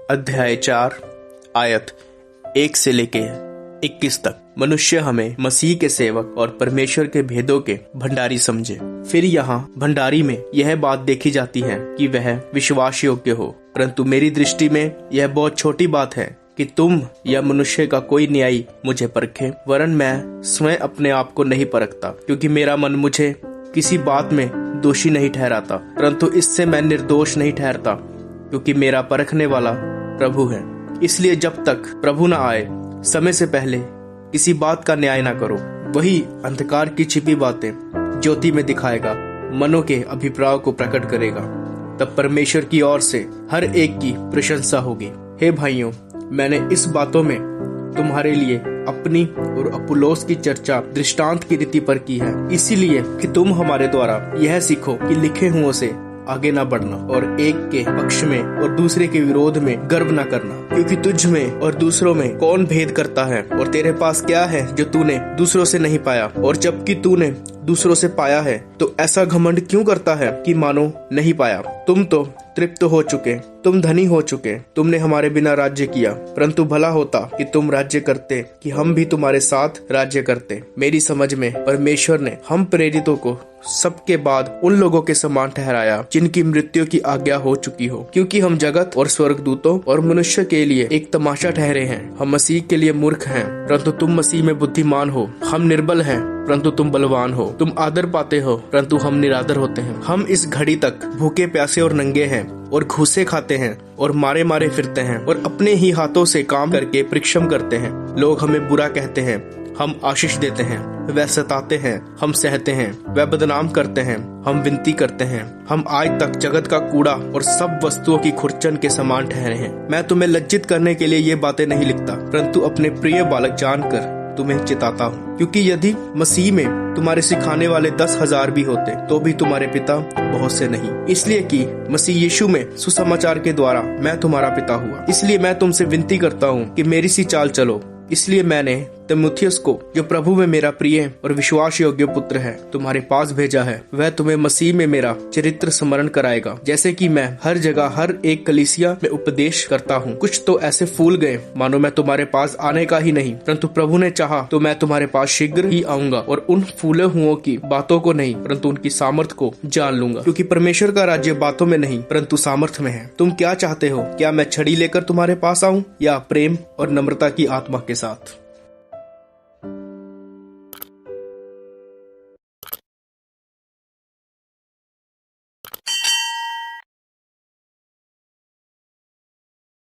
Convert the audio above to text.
अध्याय 4 आयत 1 से लेके 21 तक। मनुष्य हमें मसीह के सेवक और परमेश्वर के भेदों के भंडारी समझे। फिर यहाँ भंडारी में यह बात देखी जाती है कि वह विश्वास योग्य हो, परंतु मेरी दृष्टि में यह बहुत छोटी बात है कि तुम या मनुष्य का कोई न्यायी मुझे परखे। वरन मैं स्वयं अपने आप को नहीं परखता, क्योंकि मेरा मन मुझे किसी बात में दोषी नहीं ठहराता, परंतु इससे मैं निर्दोष नहीं ठहरता, क्योंकि मेरा परखने वाला प्रभु है। इसलिए जब तक प्रभु न आए, समय से पहले किसी बात का न्याय ना करो। वही अंधकार की छिपी बातें ज्योति में दिखाएगा, मनों के अभिप्राय को प्रकट करेगा। तब परमेश्वर की ओर से हर एक की प्रशंसा होगी। हे भाइयों, मैंने इस बातों में तुम्हारे लिए अपनी और अपुल्लोस की चर्चा दृष्टांत की रीति पर की है, इसीलिए कि तुम हमारे द्वारा यह सीखो कि लिखे हुओं से आगे ना बढ़ना और एक के पक्ष में और दूसरे के विरोध में गर्व न करना, क्योंकि तुझ में और दूसरों में कौन भेद करता है, और तेरे पास क्या है जो तूने दूसरों से नहीं पाया, और जबकि तूने दूसरों से पाया है तो ऐसा घमंड क्यों करता है कि मानो नहीं पाया। तुम तो तृप्त हो चुके, तुम धनी हो चुके, तुमने हमारे बिना राज्य किया, परंतु भला होता कि तुम राज्य करते, कि हम भी तुम्हारे साथ राज्य करते। मेरी समझ में परमेश्वर ने हम प्रेरितों को सबके बाद उन लोगों के समान ठहराया जिनकी मृत्यु की आज्ञा हो चुकी हो, क्योंकि हम जगत और स्वर्गदूतों और मनुष्य के लिए एक तमाशा ठहरे हैं। हम मसीह के लिए मूर्ख हैं, परंतु तुम मसीह में बुद्धिमान हो। हम निर्बल हैं, परंतु तुम बलवान हो। तुम आदर पाते हो, परंतु हम निरादर होते हैं। हम इस घड़ी तक भूखे प्यासे और नंगे हैं, और घूसे खाते हैं, और मारे मारे फिरते हैं, और अपने ही हाथों से काम करके परिश्रम करते हैं। लोग हमें बुरा कहते हैं, हम आशीष देते हैं। वह सताते हैं, हम सहते हैं। वह बदनाम करते हैं, हम विनती करते हैं। हम आज तक जगत का कूड़ा और सब वस्तुओं की खुरचन के समान ठहरे हैं। मैं तुम्हें लज्जित करने के लिए ये बातें नहीं लिखता, परंतु अपने प्रिय बालक जानकर तुम्हें चिताता हूँ, क्योंकि यदि मसीह में तुम्हारे सिखाने वाले 10,000 भी होते तो भी तुम्हारे पिता बहुत से नहीं, इसलिए कि मसीह यीशु में सुसमाचार के द्वारा मैं तुम्हारा पिता हुआ। इसलिए मैं तुमसे विनती करता हूँ कि मेरी सी चाल चलो। इसलिए मैंने तीमुथियुस को, जो प्रभु में मेरा प्रिय और विश्वास योग्य पुत्र है, तुम्हारे पास भेजा है। वह तुम्हें मसीह में मेरा चरित्र स्मरण कराएगा, जैसे कि मैं हर जगह हर एक कलीसिया में उपदेश करता हूँ। कुछ तो ऐसे फूल गए मानो मैं तुम्हारे पास आने का ही नहीं, परंतु प्रभु ने चाहा तो मैं तुम्हारे पास शीघ्र ही आऊंगा, और उन फूले हुओं की बातों को नहीं, परंतु उनकी सामर्थ को जान लूंगा, क्योंकि परमेश्वर का राज्य बातों में नहीं परंतु सामर्थ में है। तुम क्या चाहते हो? क्या मैं छड़ी लेकर तुम्हारे पास आऊं, या प्रेम और नम्रता की आत्मा के साथ?